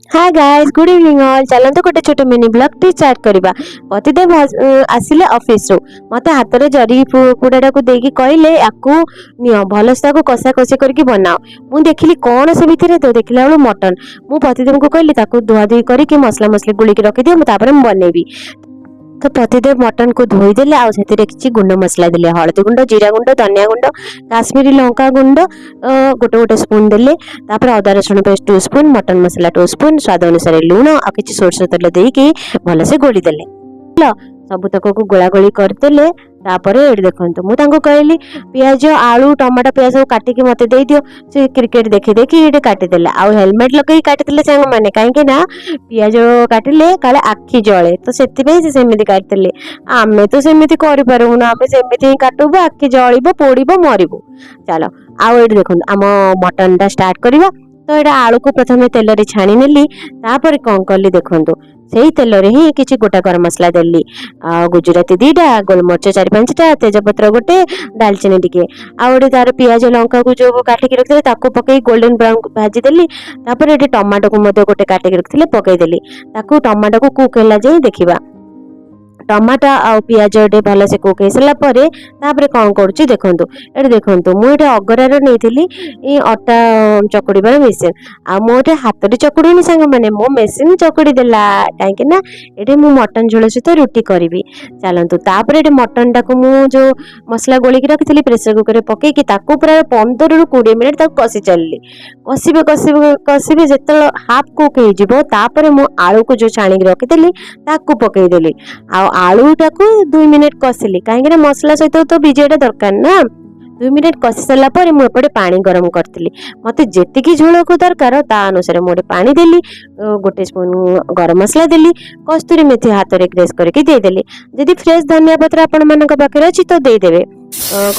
Hi guys, good evening all. चलते गोटे छोट मिनी ब्लॉग टी स्टार्ट करबा। पतिदेव आसिले ऑफिस रो मते हाथ रे जरी पुडाटा को देकी कहले याकू नियो भलसा को कसा कसे करके बनाओ। मु देखिली कोन से भितरे तो देखिला बेलू मटन। मु पतिदेव को कहली ताकू धुआ धुई करके मसला मसली गुली के रखि दियो, मु तापर मु बनेबी। तो पतिदेव मटन को धोई देले आ सेतिरे किछि गुंड मसला देले, हळदी गुंड, जीरा गुंड, धनिया गुंड, काश्मीरी लंका गुंड गोटे गोटे स्पून देले। तापर अदा रसुण पेस्ट 2 स्पून, मटन मसला 2 स्पून, स्वाद अनुसार लूण आ किछि सोरस तेल देकी भल से गोली देले। सबुतक को गोला गोली करदेले। तापरे एठी देखंतु मु तांको कहली पियाज आलू टमाटो पियाज सब काटिकी मते दे दियो। से क्रिकेट देखि देखि एठी काटि देले। आ हेलमेट लगेई काटि देले संग माने, काहे के ना पियाज काटिले काले आखी जळे, तो सेति पे से सेमिति काटि देले। आमे तो सेमिति करि पारु ना, आमे सेमिति ही काटुबो, आखी जळिबो, पोड़िबो, मरिबो। चलो आ एठी देखंतु आम मटन दा स्टार्ट करिबा। तो एटा आलू को प्रथमे तेल रे छाणी नेली। तापर कोन करली देखंतु सेही तेल रे ही किछि गोटा गरम मसला देली, गुजराती 2टा, गोलमरिच 4-5टा, तेजपत्र गोटे, दालचीनी टिके, आ ओडे तार पियाज लंका को जो काटी के रखले ताको पकई गोल्डन ब्राउन भाजी देली। तापर एटे टमाटो को मध्य गोटे काटी के रखले पकई देली। ताको टमाटो को कुक होला जाई देखिबा। टमाटा आ पियाज एटे भल से कुक हे सला परे तापर कोन करूची देखंतु। एटे देखंतु मु एटे अगरार नेथिली ए अटा चकुड़ी बार मेसिन। आ मो एटे हाथ रे चकुड़ीनी संग माने मो मेसिन चकुड़ी देला, काहे के ना एटे मु मटन झोल सहित रुटी करबी। चलंतु तापर एटे मटन टाको मु जो मसला गोली के रखितली प्रेशर कुकर रे पकई कि ताको पूरा 15 रु 20 मिनिट ताको कसी चलली। कसिबे कसिबे कसिबे जेतल हाफ कुक हे जिवो तापर मु आलू को जो छाणी के रखितली ताको पकई देली। आ आलू टाको 2 मिनिट कसिली, काहे मसला सहित तो भिजेटा दरकार ना। 2 मिनिट कसी सारा पर मु एपटे पानी गरम करथिली। मते जेतिकी झोल को दरकार ता अनुसार मु पानी देली, गोटे स्पून गरम मसला देली, कस्तूरी मेथी हाथ रे ग्रेस करके दे देली। जदि फ्रेश धनिया पत्र आपण मानक पाखरे अछि तो दे देबे,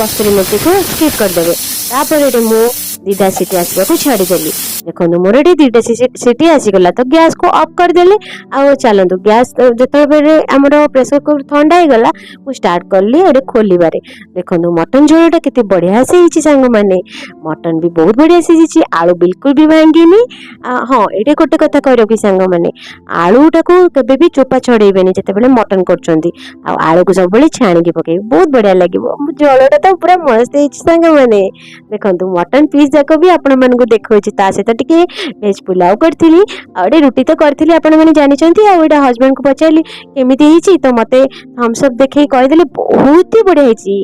कस्तूरी मेथी को स्किप कर देबे। तापर एटे मु 2टा सीटी आसबा को छाड़ी देली। देखो मोर एटी 2टा सीटी आसी गला तो गैस को ऑफ कर देली। आ चलंतु गैस जते बेरे हमर प्रेशर कुकर ठंडा हे गला मु स्टार्ट करली एटे खोलिबारे। देखो मटन झोलटा केते बढ़िया से हिची संग माने, मटन भी बहुत बढ़िया से हिची, आलू बिल्कुल भी भांगीनी। हां एटे गोटे कथा कहरो कि संग माने आलूटा को केबे भी चोपा छड़ेबेनी जते बेले मटन करचंदी। आ आलू को सब बेले छाणी के पके बहुत बढ़िया लागिवो। झोलटा तो पूरा मस्त हिची संग माने। देखंतु मटन पीस जाको भी आपण मन को देखौची, ता से तो टिके वेज पुलाव करथिली, आडे रुटी तो करथिली आपण माने जानि चंती। आ एटा हस्बैंड को पचारली केमिति हिची तो मते थम्स अप देखै कहि देले बहुत ही बढ़िया हिची।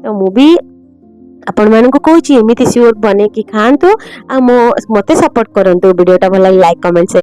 तो मु भी आपण मन को कहूची एमिति श्योर बने कि खांतु आ मो मते सपोर्ट करंतु। वीडियोटा भल लाइक कमेंट